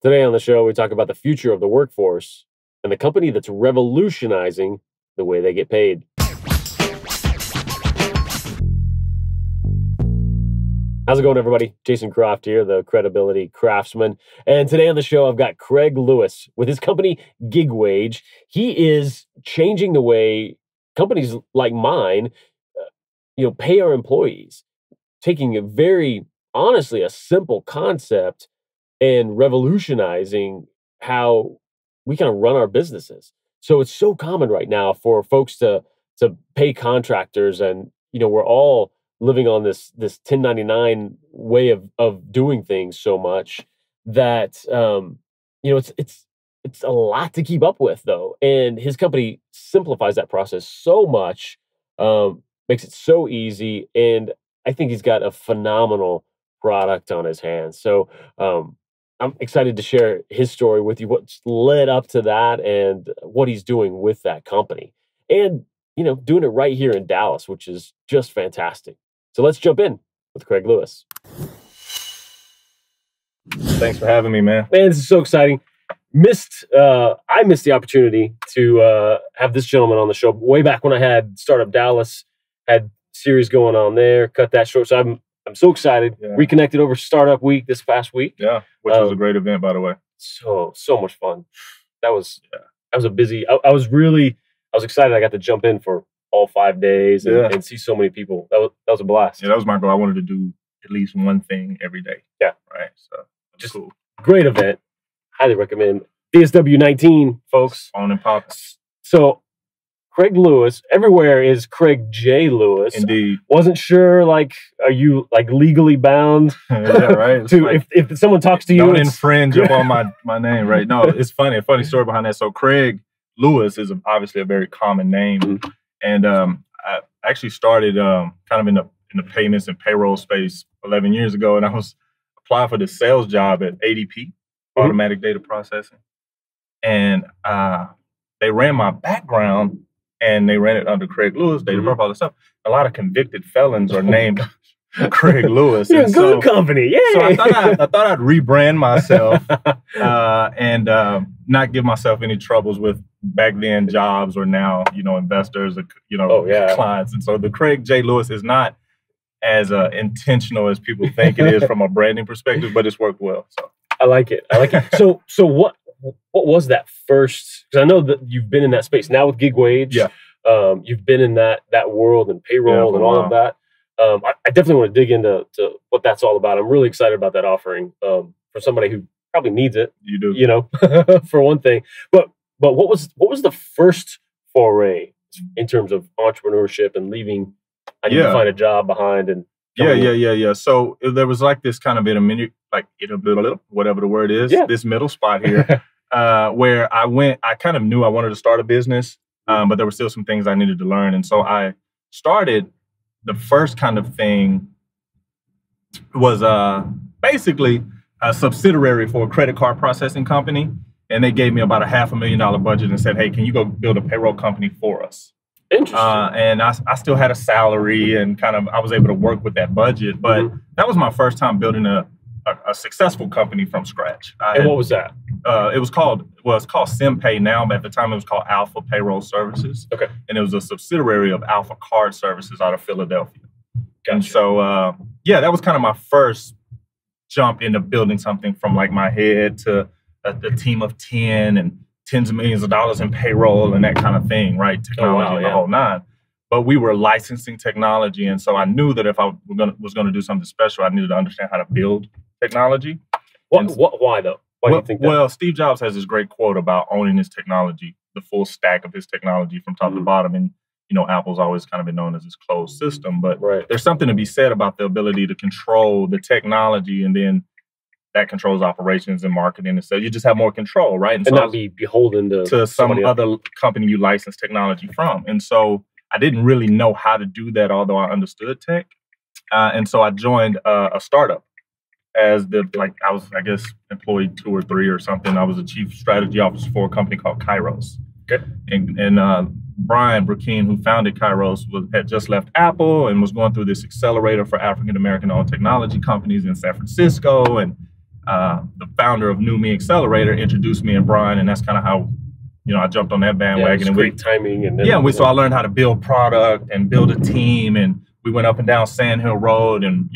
Today on the show, we talk about the future of the workforce and the company that's revolutionizing the way they get paid. How's it going, everybody? Jason Croft here, the Credibility Craftsman. And today on the show, I've got Craig Lewis with his company, GigWage. He is changing the way companies like mine, pay our employees, taking a very, honestly, a simple concept and revolutionizing how we kind of run our businesses. So it's so common right now for folks to pay contractors, and we're all living on this 1099 way of doing things so much that it's a lot to keep up with, though. And his company simplifies that process so much, makes it so easy, and I think he's got a phenomenal product on his hands. So I'm excited to share his story with you, what's led up to that and what he's doing with that company. And, doing it right here in Dallas, which is just fantastic. So let's jump in with Craig Lewis. Thanks for having me, man. Man, this is so exciting. I missed the opportunity to have this gentleman on the show way back when I had Startup Dallas, had series going on there, cut that short. So I'm so excited. Yeah. Reconnected over Startup Week this past week. Yeah, which was a great event, by the way. So much fun. That was a busy. I was excited. I got to jump in for all 5 days and see so many people. That was a blast. Yeah, that was my goal. I wanted to do at least one thing every day. Yeah, right. So just cool. Great event. Highly recommend. DSW 19, folks. On and popping. So Craig Lewis, everywhere is Craig J. Lewis. Indeed. Wasn't sure, are you legally bound? Yeah, right. To if someone talks to you, don't infringe upon my name, right? No, it's funny. A funny story behind that. So Craig Lewis is obviously a very common name, mm-hmm. and I actually started kind of in the payments and payroll space 11 years ago, and I was applying for this sales job at ADP, mm-hmm. Automatic Data Processing, and they ran my background. And they ran it under Craig Lewis, data profile and stuff. A lot of convicted felons are named Craig Lewis. You're a good company, yeah. So I thought I'd rebrand myself and not give myself any troubles with back then jobs or now investors or clients. And so the Craig J. Lewis is not as intentional as people think it is from a branding perspective, but it's worked well. So I like it. So what was that first? Because I know that you've been in that space now with GigWage. Yeah. You've been in that world and payroll and all of that. I definitely want to dig into what that's all about. I'm really excited about that offering for somebody who probably needs it. You do. For one thing. But what was the first foray in terms of entrepreneurship and leaving? I need to find a job behind and. Yeah. So there was this kind of whatever the word is, this middle spot here, where I kind of knew I wanted to start a business, but there were still some things I needed to learn. And so I started, the first kind of thing was basically a subsidiary for a credit card processing company. And they gave me about $500,000 budget and said, hey, can you go build a payroll company for us? Interesting. And I still had a salary and I was able to work with that budget. But mm-hmm. that was my first time building a successful company from scratch. What was that? It's called SimPay now, but at the time it was called Alpha Payroll Services. Okay. And it was a subsidiary of Alpha Card Services out of Philadelphia. Gotcha. And so, that was kind of my first jump into building something from my head to a team of 10 and tens of millions of dollars in payroll and that kind of thing, right? Technology and the whole nine. But we were licensing technology. And so I knew that if I was going to do something special, I needed to understand how to build technology. Why though? Why do you think that? Well, Steve Jobs has this great quote about owning his technology, the full stack of his technology from top to bottom. And, Apple's always kind of been known as this closed system. But there's something to be said about the ability to control the technology, and then that controls operations and marketing. And so you just have more control, right? And so not be beholden to some other company you license technology from. And so I didn't really know how to do that, although I understood tech. And so I joined a startup as I was, I guess, employee 2 or 3 or something. I was a chief strategy officer for a company called Kairos. Okay. And Brian Burkeen, who founded Kairos, had just left Apple and was going through this accelerator for African-American-owned technology companies in San Francisco. And the founder of New Me Accelerator introduced me and Brian, and that's kind of how, I jumped on that bandwagon. Yeah, and great timing. And so I learned how to build product and build a team, and we went up and down Sand Hill Road and,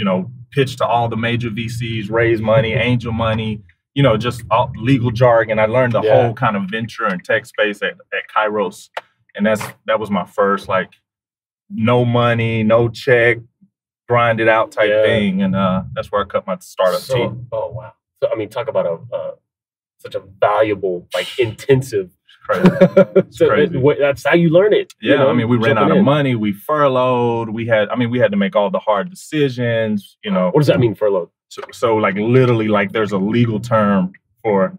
pitched to all the major VCs, raise money, angel money, just all legal jargon. I learned the whole kind of venture and tech space at Kairos. And that was my first, like, no money, no check, grind it out type thing. And that's where I cut my startup team. Oh, wow. So, I mean, talk about such a valuable, like, intensive. It's crazy. That's how you learn it. Yeah, I mean, we ran out of money. We furloughed. We had to make all the hard decisions. What does that mean, furloughed? So like literally, like there's a legal term for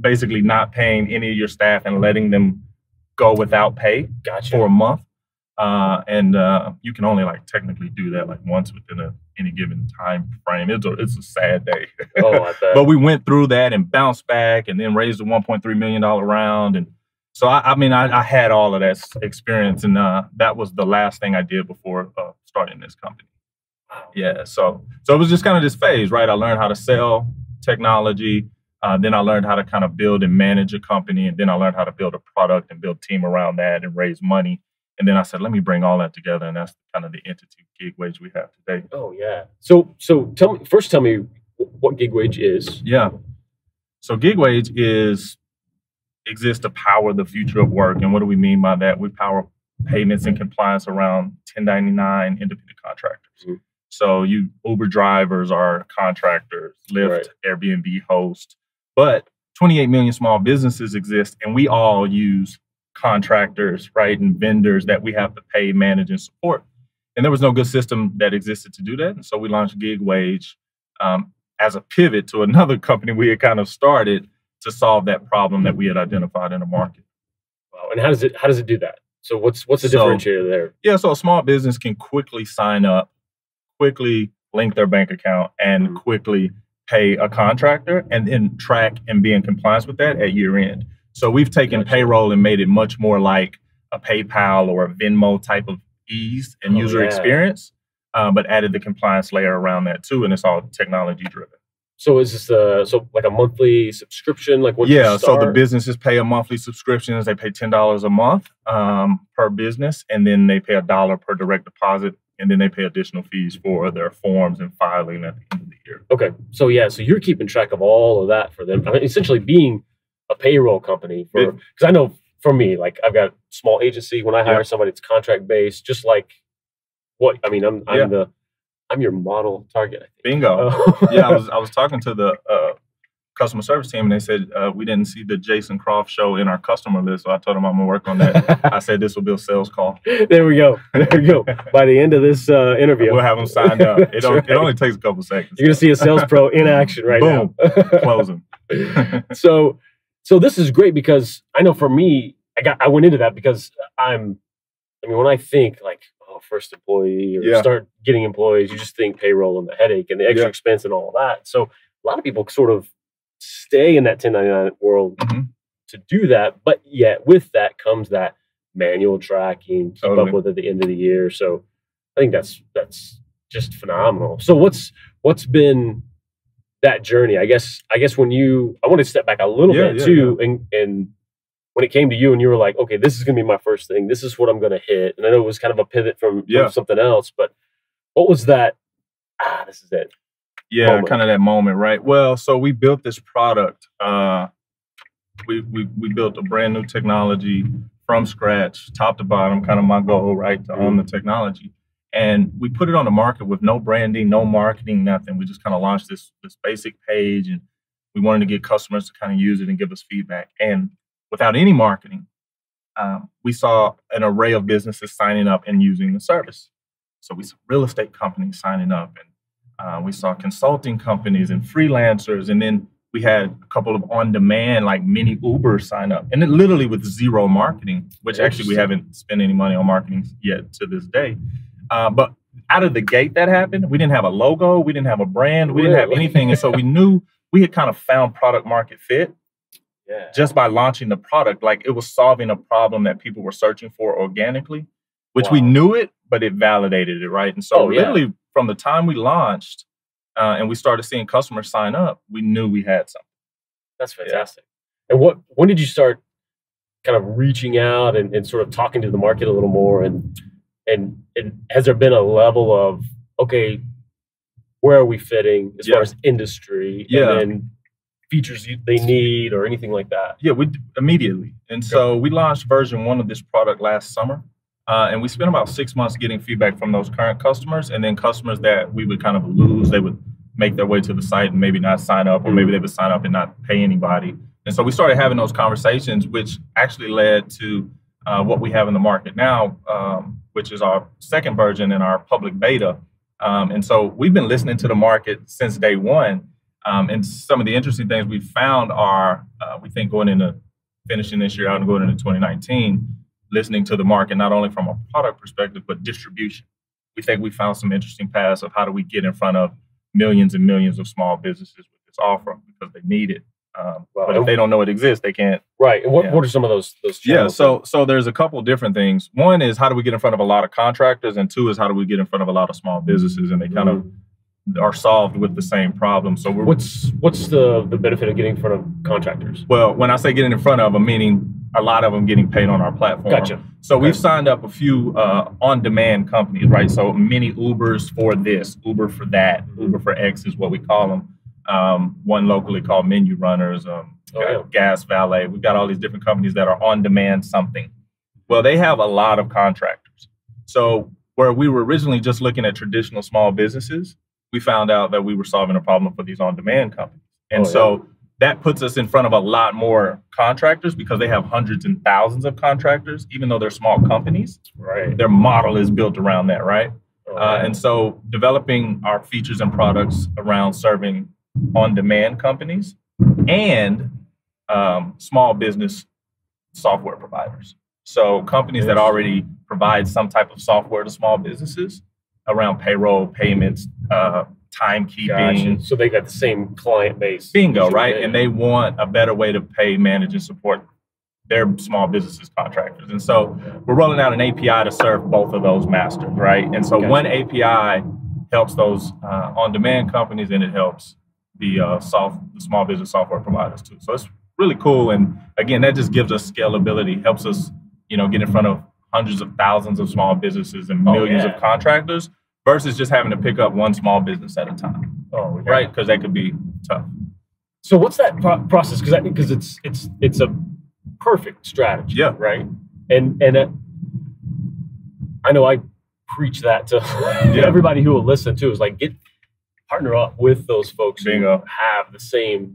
basically not paying any of your staff and letting them go without pay for a month. And you can only like technically do that like once within any given time frame. It's a sad day. Oh, I bet. But we went through that and bounced back and then raised a $1.3 million round. And so, I had all of that experience, and that was the last thing I did before starting this company. Wow. Yeah. So it was just kind of this phase, right? I learned how to sell technology. Then I learned how to kind of build and manage a company. And then I learned how to build a product and build a team around that and raise money. And then I said, let me bring all that together. And that's kind of the entity GigWage we have today. Oh, yeah. So tell me what GigWage is. Yeah. So GigWage exists to power the future of work. And what do we mean by that? We power payments and compliance around 1099 independent contractors. Mm-hmm. So Uber drivers are contractors, Lyft, Airbnb host. But 28 million small businesses exist, and we all use contractors, right, and vendors that we have to pay, manage, and support. And there was no good system that existed to do that. And so we launched GigWage as a pivot to another company we had kind of started to solve that problem that we had identified in the market. Wow. And how does it do that? So what's the differentiator there? Yeah, so a small business can quickly sign up, quickly link their bank account, and quickly pay a contractor, and then track and be in compliance with that at year end. So we've taken payroll and made it much more like a PayPal or a Venmo type of ease and user experience, but added the compliance layer around that too, and it's all technology driven. So is this like a monthly subscription? Like what? Yeah, so the businesses pay a monthly subscription. They pay $10 a month per business, and then they pay $1 per direct deposit, and then they pay additional fees for their forms and filing at the end of the year. Okay, so you're keeping track of all of that for them. I mean, essentially being a payroll company because I know for me, like I've got a small agency. When I hire somebody, it's contract based. Just like I'm your model target, I think. Bingo. Yeah, I was talking to the customer service team, and they said we didn't see the Jason Croft show in our customer list. So I told them I'm gonna work on that. I said this will be a sales call. There we go. By the end of this interview, we'll have them signed up. It only takes a couple seconds. You're gonna see a sales pro in action right now. Boom, closing. So this is great because I know for me, I went into that because when I think like first employee or start getting employees, you just think payroll and the headache and the extra expense and all of that. So a lot of people sort of stay in that 1099 world to do that, but yet with that comes that manual tracking, keep up with at the end of the year. So I think that's just phenomenal. So what's been that journey? I guess I want to step back a little bit too, and when it came to you and you were like, okay, this is going to be my first thing. This is what I'm going to hit. And I know it was kind of a pivot from something else, but what was that? This is it. Yeah, moment. Kind of that moment, right? Well, so we built this product. We built a brand new technology from scratch, top to bottom, kind of my goal, right, to own the technology. And we put it on the market with no branding, no marketing, nothing. We just kind of launched this basic page, and we wanted to get customers to kind of use it and give us feedback. And without any marketing, we saw an array of businesses signing up and using the service. So we saw real estate companies signing up, and we saw consulting companies and freelancers. And then we had a couple of on-demand, like mini Uber sign up. And it literally with zero marketing, which actually we haven't spent any money on marketing yet to this day. But out of the gate that happened, we didn't have a logo, we didn't have a brand, we didn't have anything. And so we knew we had kind of found product market fit. Just by launching the product, like it was solving a problem that people were searching for organically, which we knew it, but it validated it, right? And so literally from the time we launched and we started seeing customers sign up, we knew we had something. That's fantastic. And when did you start kind of reaching out and sort of talking to the market a little more? And has there been a level of, okay, where are we fitting as far as industry and then features they need or anything like that? Yeah, we immediately. And so we launched version 1 of this product last summer. And we spent about 6 months getting feedback from those current customers, and then customers that we would kind of lose. They would make their way to the site and maybe not sign up, or maybe they would sign up and not pay anybody. And so we started having those conversations, which actually led to what we have in the market now, which is our second version in our public beta. And so we've been listening to the market since day one. And some of the interesting things we found are, we think going into finishing this year out and going into 2019, listening to the market, not only from a product perspective, but distribution. We think we found some interesting paths of how do we get in front of millions and millions of small businesses with this offer because they need it. But if they don't know it exists, they can't. Right. And what are some of those channels? Yeah. So there's a couple different things. One is how do we get in front of a lot of contractors, and 2 is how do we get in front of a lot of small businesses, and they kind of are solved with the same problem. So what's the benefit of getting in front of contractors? Well, when I say getting in front of them, meaning a lot of them getting paid on our platform. Gotcha. So we've signed up a few on-demand companies, right? So mini Ubers for this, Uber for that, Uber for X is what we call them. One locally called Menu Runners, Gas Valet. We've got all these different companies that are on-demand something. Well, they have a lot of contractors. So where we were originally just looking at traditional small businesses, we found out that we were solving a problem for these on-demand companies. And so that puts us in front of a lot more contractors because they have hundreds and thousands of contractors, even though they're small companies. Right. Their model is built around that, right? And so developing our features and products around serving on-demand companies and small business software providers. So companies that already provide some type of software to small businesses around payroll, payments, timekeeping. Gotcha. So they got the same client base. Bingo, right? And they want a better way to pay, manage, and support their small businesses contractors. And so we're rolling out an API to serve both of those masters, right? And so one API helps those on-demand companies, and it helps the small business software providers too. So it's really cool. And again, that just gives us scalability, helps us, get in front of hundreds of thousands of small businesses and millions of contractors versus just having to pick up one small business at a time. Right? Because that could be tough. So what's that process? Because it's a perfect strategy. Yeah. Right. And I know I preach that to everybody who will listen to is like partner up with those folks who have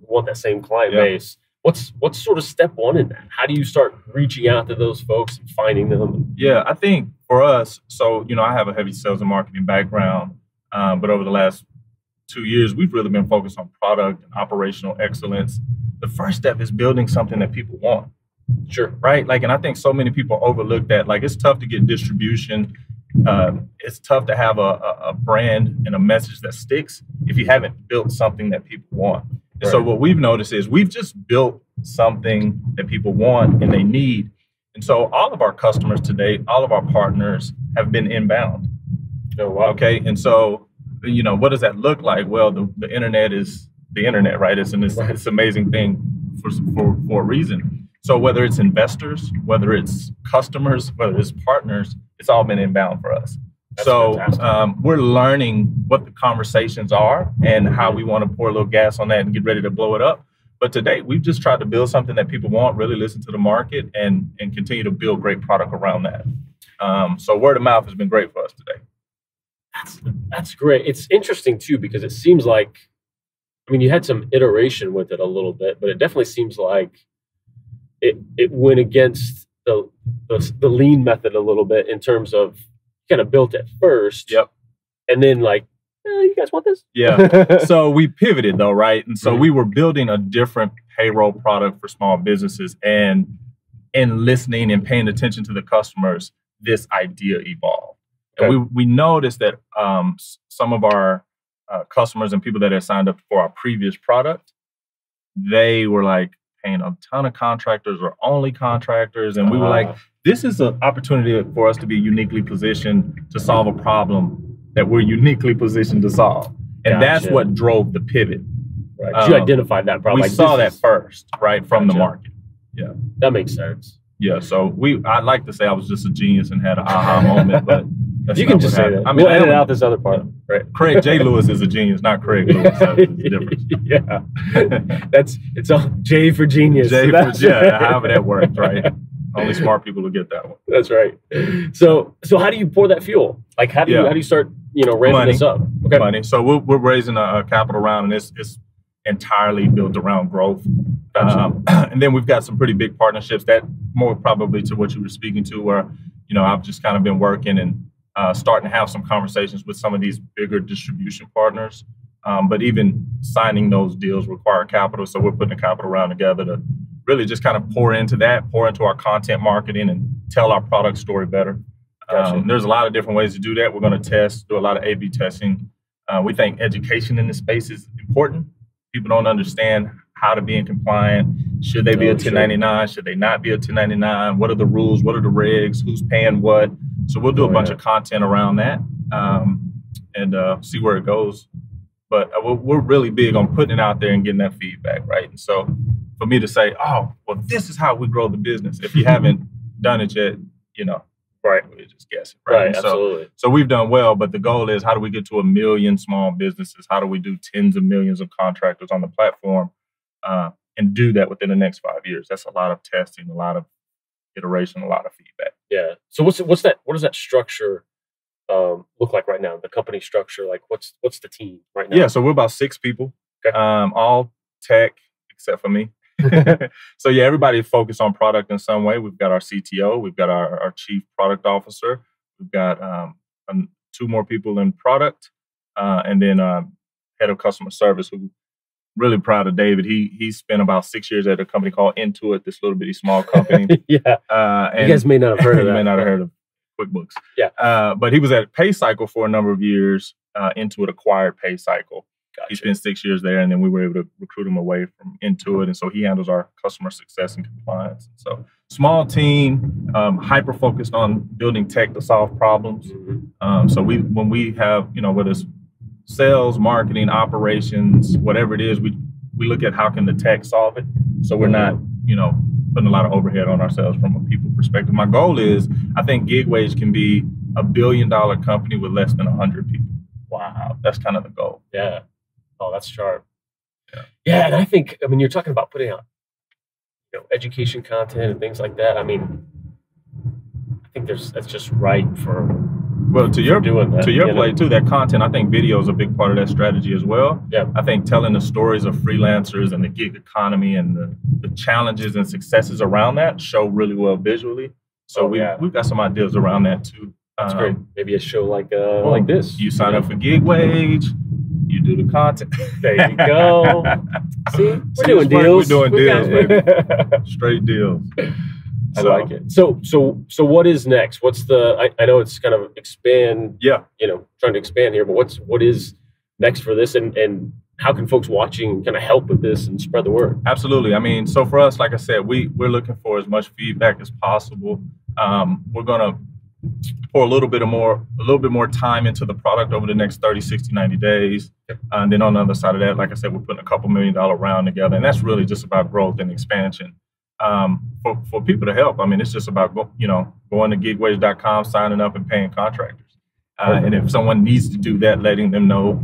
want that same client base. What's sort of step one in that? How do you start reaching out to those folks and finding them? Yeah, I think for us, so, I have a heavy sales and marketing background, but over the last 2 years, we've really been focused on product and operational excellence. The first step is building something that people want. Sure. Right? And I think so many people overlook that. It's tough to get distribution. It's tough to have a brand and a message that sticks if you haven't built something that people want. And so what we've noticed is we've just built something that people want and they need. And so all of our customers today, all of our partners have been inbound. Oh, wow. Okay. And so, what does that look like? Well, the internet is the internet, right? It's an amazing thing for a reason. So whether it's investors, whether it's customers, whether it's partners, it's all been inbound for us. That's we're learning what the conversations are and how we want to pour a little gas on that and get ready to blow it up. But today, we've just tried to build something that people want, really listen to the market, and continue to build great product around that. So word of mouth has been great for us today. That's great. It's interesting, too, because it seems like, you had some iteration with it a little bit, but it definitely seems like it went against the lean method a little bit in terms of kind of built it first. Yep. And then you guys want this? Yeah. So we pivoted though, right? And so we were building a different payroll product for small businesses, and listening and paying attention to the customers, this idea evolved. Okay. And we noticed that some of our customers and people that had signed up for our previous product, they were paying a ton of contractors or only contractors. And we were this is an opportunity for us to be uniquely positioned to solve a problem that we're uniquely positioned to solve. And that's what drove the pivot. Right. You identified that problem. We saw that first, right, from the market. Yeah. That makes sense. Yeah. So I'd like to say I was just a genius and had an aha moment, but that's you can just say that. I mean, we'll edit out this other part. Yeah. Right. Craig J. Lewis is a genius, not Craig Lewis. That's the difference. Yeah. It's all J for genius. However that works, right? Only smart people will get that one. That's right. So how do you pour that fuel? Like, how do you start, ramping this up? Okay. Money. So we're raising a capital round, and it's entirely built around growth. And then we've got some pretty big partnerships that more probably to what you were speaking to, where, I've just kind of been working and starting to have some conversations with some of these bigger distribution partners. But even signing those deals require capital. So we're putting a capital round together to really just kind of pour into our content marketing and tell our product story better. Gotcha. There's a lot of different ways to do that. We're going to do a lot of A/B testing. We think education in this space is important. People don't understand how to be in compliant. Should they be a 1099? Should they not be a 1099? What are the rules? What are the regs? Who's paying what? So we'll do a bunch of content around that and see where it goes. But we're really big on putting it out there and getting that feedback, right? And so for me to say, oh, well, this is how we grow the business. If you haven't done it yet, right, we're just guessing, right? Right, absolutely. So we've done well, but the goal is, how do we get to 1 million small businesses? How do we do tens of millions of contractors on the platform and do that within the next 5 years? That's a lot of testing, a lot of iteration, a lot of feedback. Yeah. So what does that structure look like right now? The company structure, like what's the team right now? Yeah, so we're about 6 people, all tech except for me. So yeah, everybody focused on product in some way. We've got our CTO, we've got our chief product officer, we've got 2 more people in product, and then head of customer service. Who really proud of David. He spent about 6 years at a company called Intuit, this little bitty small company. Yeah, and you guys may not have heard of that. You may not have heard of QuickBooks. Yeah, but he was at PayCycle for a number of years. Intuit acquired PayCycle. Gotcha. He spent 6 years there, and then we were able to recruit him away from Intuit, and so he handles our customer success and compliance. So small team, hyper focused on building tech to solve problems. Mm-hmm. So when we have, whether it's sales, marketing, operations, whatever it is, we look at how can the tech solve it. So we're not, putting a lot of overhead on ourselves from a people perspective. My goal is, I think GigWage can be a $1 billion company with less than 100 people. Wow, that's kind of the goal. Yeah. Oh, that's sharp. Yeah, and I think, you're talking about putting out, education content and things like that. I think that's just right for. Well, to your play too, that content, I think video is a big part of that strategy as well. Yeah. I think telling the stories of freelancers and the gig economy and the challenges and successes around that show really well visually. So we've got some ideas around that too. That's great. Maybe a show like this. You sign up for GigWage. You do the content. There you go. See, we're doing deals. We're doing deals, baby. Straight deals. I like it. So what is next? What's I know it's kind of expand. Yeah. Trying to expand here, but what is next for this, and how can folks watching kind of help with this and spread the word? Absolutely. So for us, like I said, we're looking for as much feedback as possible. We're gonna pour a little bit more time into the product over the next 30, 60, 90 days. And then on the other side of that, like I said, we're putting a couple $1 million round together. And that's really just about growth and expansion. For people to help, it's just about going to gigwage.com, signing up and paying contractors. And if someone needs to do that, letting them know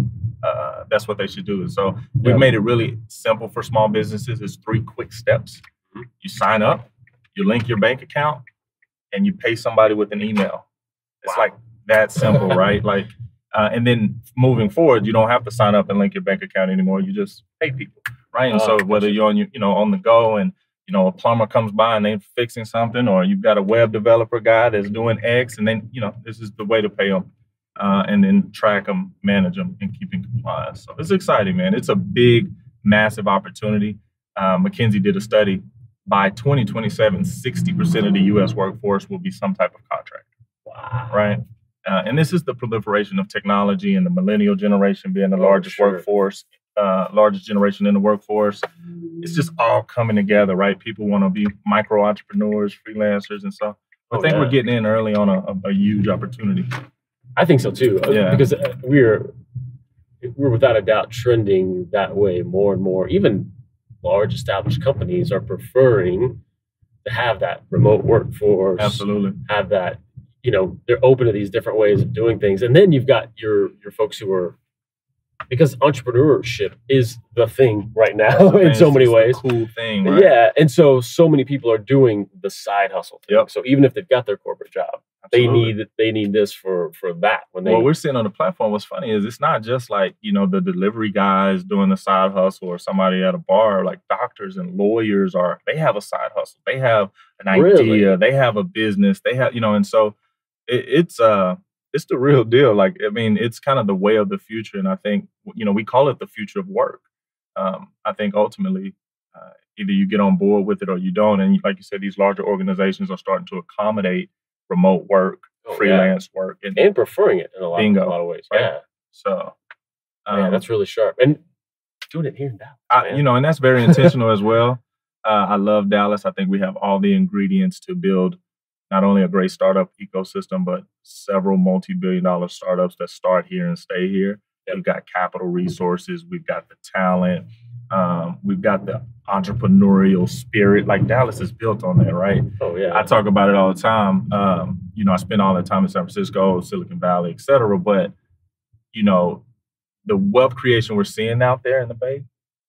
that's what they should do. So we've made it really simple for small businesses. It's 3 quick steps. You sign up, you link your bank account, and you pay somebody with an email. It's like that simple, right? And then moving forward, you don't have to sign up and link your bank account anymore. You just pay people, right? And so whether you're on on the go and a plumber comes by and they're fixing something, or you've got a web developer guy that's doing X, and then this is the way to pay them, and then track them, manage them, and keep in compliance. So it's exciting, man. It's a big, massive opportunity. McKinsey did a study. By 2027, 60% of the U.S. workforce will be some type of contractor. Wow. Right? And this is the proliferation of technology and the millennial generation being the largest workforce, largest generation in the workforce. It's just all coming together, right? People want to be micro entrepreneurs, freelancers, and so I think we're getting in early on a huge opportunity. I think so too. Yeah. Because we're, we're without a doubt trending that way more and more. Even large established companies are preferring to have that remote workforce. Absolutely. Have that, they're open to these different ways of doing things. And then you've got your folks who are, because entrepreneurship is the thing right now in so many ways. Cool thing, right? Yeah. And so many people are doing the side hustle thing. Yep. So even if they've got their corporate job, Absolutely. they need this for that. When what we're seeing on the platform, what's funny is it's not just like, the delivery guys doing the side hustle or somebody at a bar. Like doctors and lawyers they have a side hustle. They have an idea. Really? They have a business. They have, and so it's the real deal. Like, I mean, it's kind of the way of the future. And I think, we call it the future of work. I think ultimately, either you get on board with it or you don't. And like you said, these larger organizations are starting to accommodate remote work, freelance work. And preferring it in a lot of ways. Right? Yeah. So, that's really sharp. And doing it here in Dallas. And that's very intentional as well. I love Dallas. I think we have all the ingredients to build not only a great startup ecosystem, but several multi-billion-dollar startups that start here and stay here. Yep. We've got capital resources. We've got the talent. We've got the entrepreneurial spirit. Like Dallas is built on that, right? Oh, yeah. I talk about it all the time. I spend all the time in San Francisco, Silicon Valley, et cetera. But, the wealth creation we're seeing out there in the Bay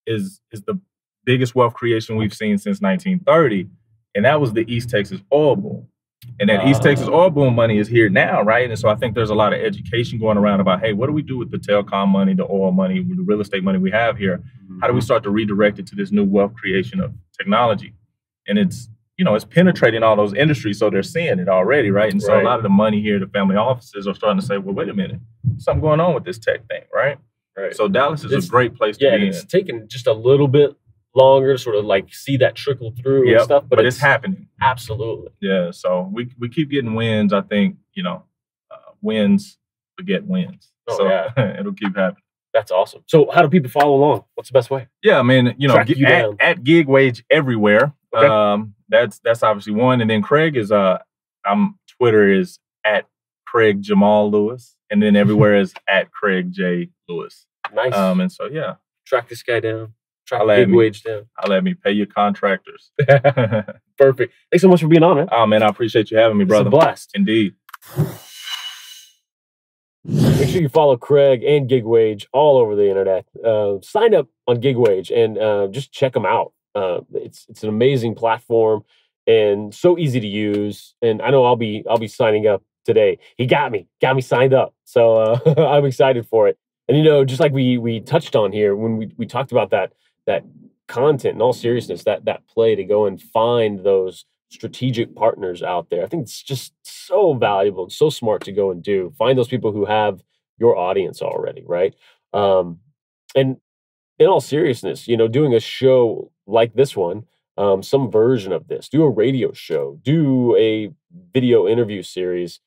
is the biggest wealth creation we've seen since 1930. And that was the East Texas oil boom. And that East Texas oil boom money is here now, right? And so I think there's a lot of education going around about, hey, what do we do with the telecom money, the oil money, the real estate money we have here? How do we start to redirect it to this new wealth creation of technology? And it's, it's penetrating all those industries, so they're seeing it already, right? And so a lot of the money here, the family offices are starting to say, well, wait a minute, something going on with this tech thing, right? Right. So Dallas is a great place to be in. It's taken just a little bit longer to sort of like see that trickle through and stuff, but it's happening. Absolutely. Yeah. So we keep getting wins. I think, wins beget wins. It'll keep happening. That's awesome. So how do people follow along? What's the best way? Yeah, I mean, at GigWage everywhere. Okay. That's obviously one. And then Craig is Twitter is at Craig Jamal Lewis. And then everywhere is at Craig J. Lewis. Nice. And so track this guy down. Track GigWage down. I'll let me pay your contractors. Perfect. Thanks so much for being on, man. Oh, man, I appreciate you having me, brother. It's a blast. Indeed. Make sure you follow Craig and GigWage all over the internet. Sign up on GigWage and just check them out. It's an amazing platform and so easy to use. And I know I'll be signing up today. He got me signed up. So I'm excited for it. And just like we touched on here when we talked about that content, in all seriousness, that play to go and find those strategic partners out there. I think it's just so valuable, so smart to go and do. Find those people who have your audience already, right? And in all seriousness, doing a show like this one, some version of this, do a radio show, do a video interview series,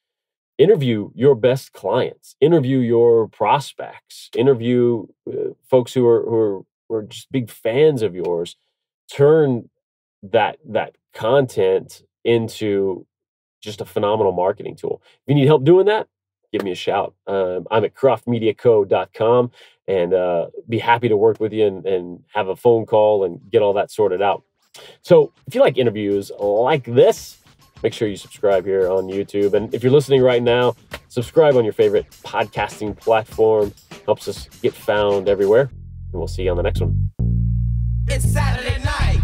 interview your best clients, interview your prospects, interview folks who are just big fans of yours. Turn that content into just a phenomenal marketing tool. If you need help doing that, give me a shout. I'm at craftmediaco.com and be happy to work with you and have a phone call and get all that sorted out. So if you like interviews like this, make sure you subscribe here on YouTube. And if you're listening right now, subscribe on your favorite podcasting platform. Helps us get found everywhere. And we'll see you on the next one. It's Saturday night.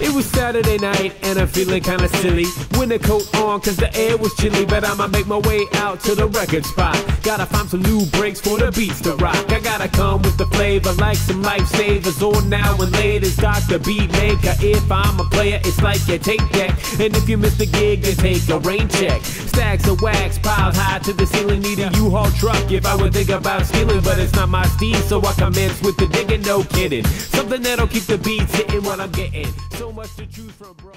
It was Saturday night and I'm feeling kinda silly. Winter coat on cause the air was chilly, but I'ma make my way out to the record spot. Gotta find some new breaks for the beats to rock. I gotta come with the flavor like some lifesavers. On now and late is Dr. Beatmaker. If I'm a player, it's like a tape deck. And if you miss the gig, then take a rain check. Stacks of wax piled high to the ceiling, need a U-Haul truck if I would think about stealing. But it's not my steed, so I commence with the digging, no kidding. Something that'll keep the beats hitting what I'm getting. So much to choose from, bro.